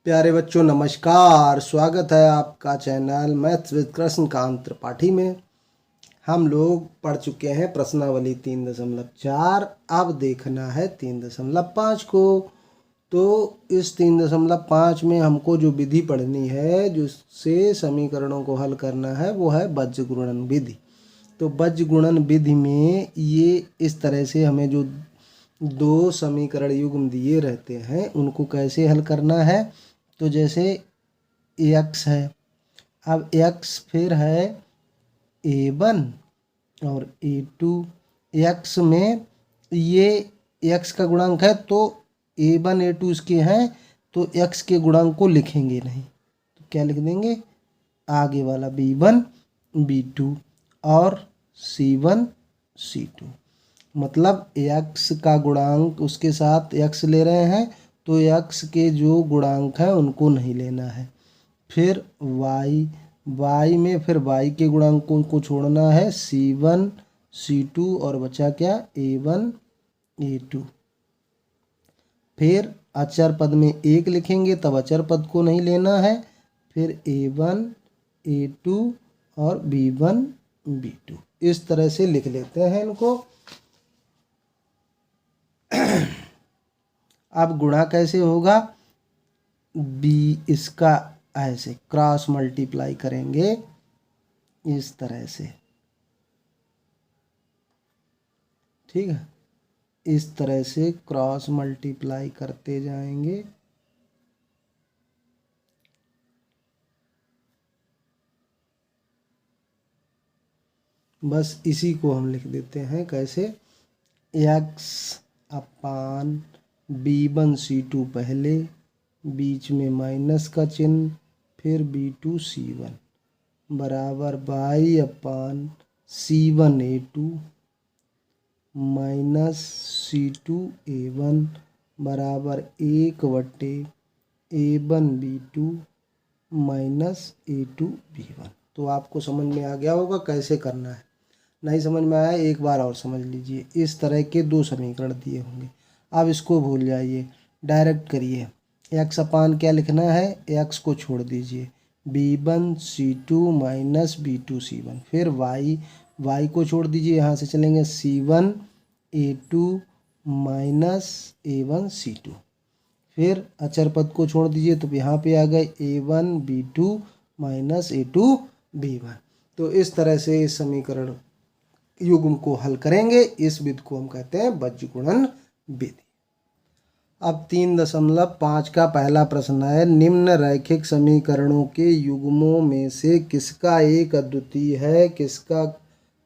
प्यारे बच्चों नमस्कार। स्वागत है आपका channel maths with Krishnakant Tripathi में। हम लोग पढ़ चुके हैं प्रश्नावली 3.4। अब देखना है 3.5 को। तो इस 3.5 में हमको जो विधि पढ़नी है जिससे समीकरणों को हल करना है वो है बज्र गुणन विधि। तो बज्र गुणन विधि में ये इस तरह से हमें जो दो समीकरण युग्म दिए रहते हैं उनको कैसे हल करना है। तो जैसे x है, अब x फिर है a1 और a2। x में ये x का गुणांक है तो a1 a2 इसके हैं, तो x के गुणांक को लिखेंगे नहीं, तो क्या लिख देंगे आगे वाला b1 b2 और c1 c2। मतलब x का गुणांक उसके साथ x ले रहे हैं तो x के जो गुणांक हैं उनको नहीं लेना है। फिर y में फिर y के गुणांकों को छोड़ना है c1 c2 और बचा क्या a1 a2। फिर अचर पद में 1 लिखेंगे तब अचर पद को नहीं लेना है। फिर a1 a2 और b1 b2 इस तरह से लिख लेते हैं इनको। अब गुणा कैसे होगा, इसका ऐसे क्रॉस मल्टीप्लाई करेंगे इस तरह से, ठीक है। इस तरह से क्रॉस मल्टीप्लाई करते जाएंगे। बस इसी को हम लिख देते हैं कैसे, x अपान b1 c2 पहले, बीच में माइनस का चिन्ह, फिर b2 c1 बराबर y अपान c1 a2 minus c2 a1 बराबर 1/a1 b2 minus a2 b1। तो आपको समझ में आ गया होगा कैसे करना है। नहीं समझ में आया एक बार और समझ लीजिए। इस तरह के दो समीकरण दिए होंगे, अब इसको भूल जाइए, डायरेक्ट करिए। x अपान क्या लिखना है, x को छोड़ दीजिए b1 c2 minus b2 c1। फिर y को छोड़ दीजिए, यहाँ से चलेंगे c1 a2 minus a1 c2। फिर अचर पद को छोड़ दीजिए तो यहाँ पे आ गए a1 b2 minus a2 b1। तो इस तरह से इस समीकरण युग्म को हल करेंगे। इस विधि को हम कहते हैं बज्र गुणन विधि। अब 3.5 का पहला प्रश्न है, निम्न रैखिक समीकरणों के युग्मों में से किसका एक अद्वितीय है, किसका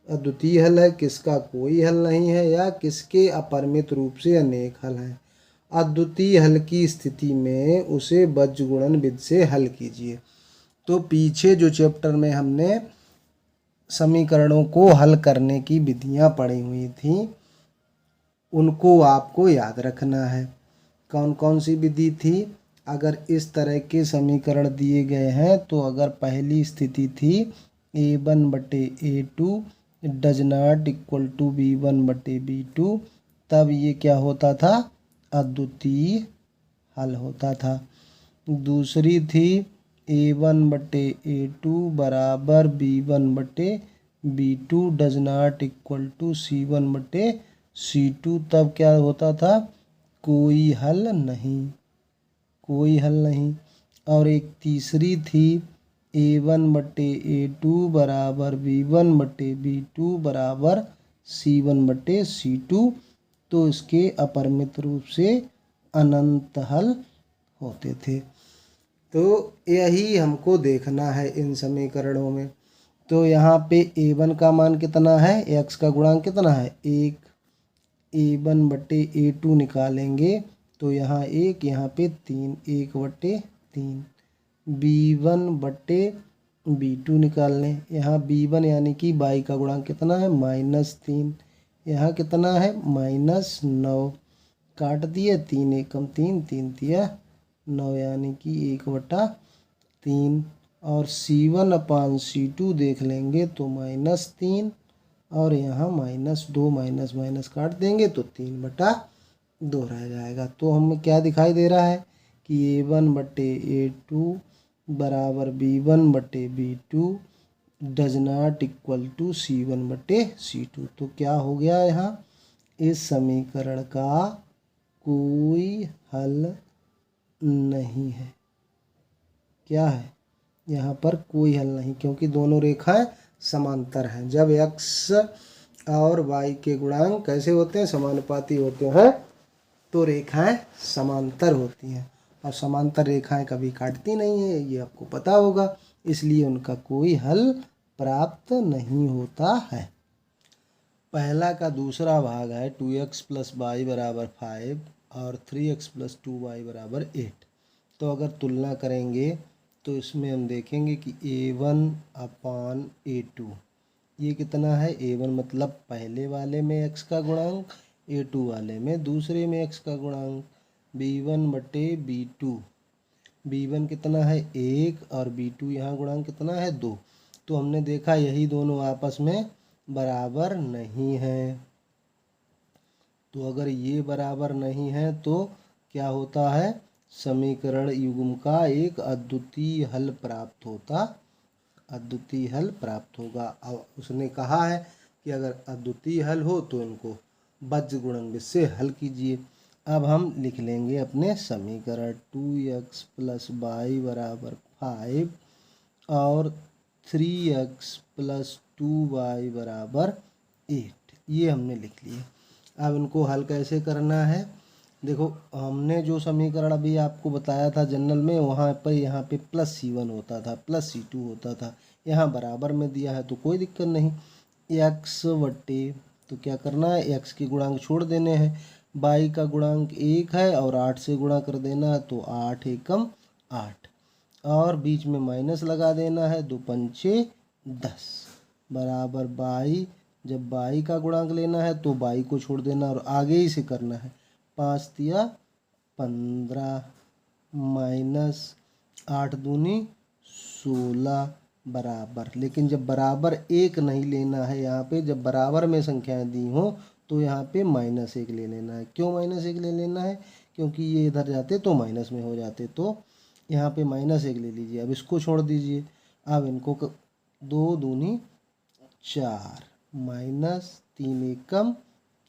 अद्वितीय हल है, किसका कोई हल नहीं है, या किसके अपरिमित रूप से अनेक हल हैं। अद्वितीय हल की स्थिति में उसे बज्र गुणन विधि से हल कीजिए। तो पीछे जो चैप्टर में हमने समीकरणों को हल करने की विधियां पढ़ी हुई थी उनको आपको याद रखना है। कौन कौन सी विधि थी, अगर इस तरह के समीकरण दिए गए हैं तो अगर पहली स्थिति थी a1/a2 does not equal to b1/b2, तब ये क्या होता था, अद्वितीय हल होता था। दूसरी थी a1/a2 बराबर b1/b2 does not equal to c1/c2, तब क्या होता था, कोई हल नहीं, कोई हल नहीं। और एक तीसरी थी a1/a2 बराबर b1/b2 बराबर c1/c2, तो इसके अपरिमित रूप से अनंत हल होते थे। तो यही हमको देखना है इन समीकरणों में। तो यहाँ पे a1 का मान कितना है, x का गुणांक कितना है 1, a1/a2 निकालेंगे तो यहाँ 1, यहाँ पे 3, 1/3। b1/b2 निकाल लें, यहाँ b1 यानी कि y का गुणांक कितना है -3, यहाँ कितना है -9, काट दिए 3 एकम 3, 3 तिया 9 यानी कि 1/3। और c1 अपान c2 देख लेंगे तो -3 और यहाँ -2 माइनस माइनस काट देंगे तो 3/2 रह जाएगा। तो हमें क्या दिखाई दे रहा है कि A1/A2 बराबर B1/B2 does not equal to C1/C2। तो क्या हो गया यहाँ, इस समीकरण का कोई हल नहीं है। क्या है यहाँ पर, कोई हल नहीं, क्योंकि दोनों रेखाएं समांतर हैं। जब x और y के गुणांक कैसे होते हैं, समानुपाती होते हैं, तो रेखाएं समांतर होती हैं, और समांतर रेखाएं कभी काटती नहीं है, ये आपको पता होगा, इसलिए उनका कोई हल प्राप्त नहीं होता है। पहला का दूसरा भाग है 2x + y = 5 और 3x + 2y = 8। तो अगर तुलना करेंगे तो इसमें हम देखेंगे कि A1/A2 ये कितना है, A1 मतलब पहले वाले में x का गुणांक, A2 वाले में दूसरे में x का गुणांक, B1/B2। B1 कितना है 1 और B2 यहाँ गुणांक कितना है 2। तो हमने देखा यही दोनों आपस में बराबर नहीं है। तो अगर ये बराबर नहीं है तो क्या होता है, समीकरण युग्म का एक अद्वितीय हल प्राप्त होगा। अब उसने कहा है कि अगर अद्वितीय हल हो तो इनको बीजगुणन से हल कीजिए। अब हम लिख लेंगे अपने समीकरण 2x + y = 5 और 3x + 2y = 8, ये हमने लिख लिए। अब इनको हल कैसे करना है, देखो हमने जो समीकरण अभी आपको बताया था जनरल में, वहाँ पर यहाँ पे +C1 होता था, +C2 होता था, यहाँ बराबर में दिया है तो कोई दिक्कत नहीं। x बट्टे, तो क्या करना है, x के गुणांक छोड़ देने हैं, y का गुणांक 1 है और 8 से गुणा कर देना, तो 8 एकम 8, और बीच में माइनस लगा देना है, 2 पंचे 10 बराबर y। जब y का गुणांक लेना है तो y को छोड़ देना और आगे ही से करना है, 5 तिया 15 माइनस 8 दूनी 16 बराबर। लेकिन जब बराबर 1 नहीं लेना है, यहाँ पे जब बराबर में संख्याएं दी हो तो यहाँ पे -1 ले लेना है। क्यों -1 ले लेना है, क्योंकि ये इधर जाते तो माइनस में हो जाते, तो यहाँ पे -1 ले लीजिए। अब इसको छोड़ दीजिए, अब इनको 2 दूनी 4 -3 एकम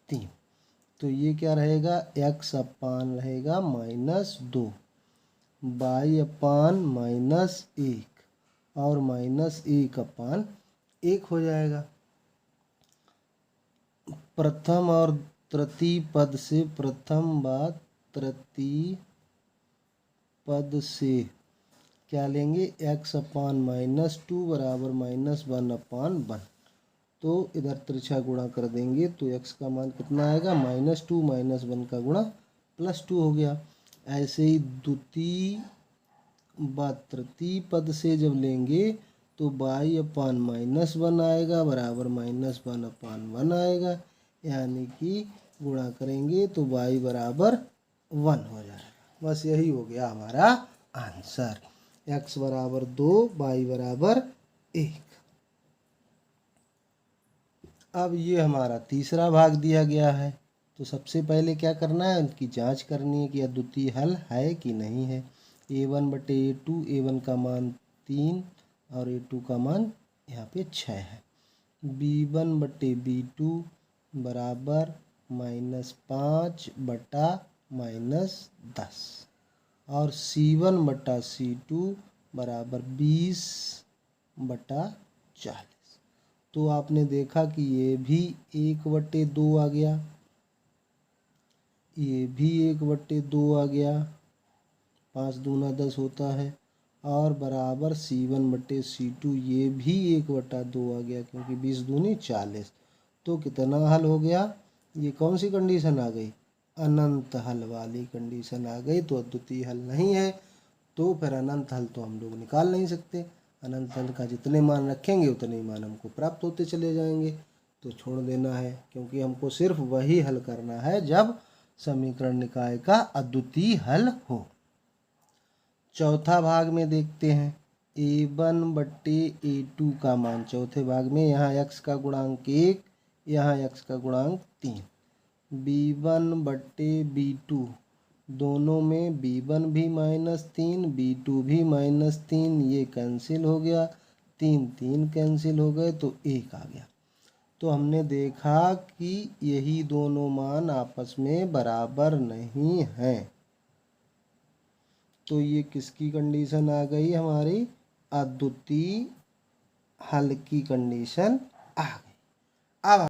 3, तो ये क्या रहेगा, x अपान रहेगा -2, y अपान -1 और -1 अपान 1 हो जाएगा। प्रथम और तृतीय पद से, प्रथम व तृतीय पद से क्या लेंगे, x अपान -2 बराबर -1/1। तो इधर तिरछा गुणा कर देंगे तो x का मान कितना आएगा, -2 -1 का गुणा +2 हो गया। ऐसे ही द्वितीय व तृतीय पद से जब लेंगे तो y अपान -1 आएगा बराबर -1/1 आएगा, यानी कि गुणा करेंगे तो y बराबर 1 हो जाएगा। बस यही हो गया हमारा आंसर, x बराबर 2 y बराबर 1। अब ये हमारा तीसरा भाग दिया गया है, तो सबसे पहले क्या करना है, उनकी जांच करनी है कि अद्वितीय हल है कि नहीं है। A1/A2, A1 का मान 3 और A2 का मान यहाँ पे 6 है। B1/B2 बराबर -5 बटा -10 और C1/C2 बराबर 20 बटा 40। तो आपने देखा कि ये भी 1/2 आ गया, ये भी 1/2 आ गया, 5 दूना 10 होता है, और बराबर C1/C2 ये भी 1/2 आ गया, क्योंकि 20 दूनी 40। तो कितना हल हो गया, ये कौन सी कंडीशन आ गई, अनंत हल वाली कंडीशन आ गई। तो अद्वितीय हल नहीं है, तो फिर अनंत हल तो हम लोग निकाल नहीं सकते। अनंत हल का जितने मान रखेंगे उतने ही मान हमको प्राप्त होते चले जाएंगे, तो छोड़ देना है, क्योंकि हमको सिर्फ वही हल करना है जब समीकरण निकाय का अद्वितीय हल हो। चौथा भाग में देखते हैं, A1/A2 का मान, चौथे भाग में यहाँ x का गुणांक 1, यहाँ x का गुणांक 3, B1/B2 दोनों में b1 भी -3 b2 भी -3, ये कैंसिल हो गया, 3 3 कैंसिल हो गए तो 1 आ गया। तो हमने देखा कि यही दोनों मान आपस में बराबर नहीं हैं। तो ये किसकी कंडीशन आ गई हमारी? अद्वितीय हल की कंडीशन आ गई। अब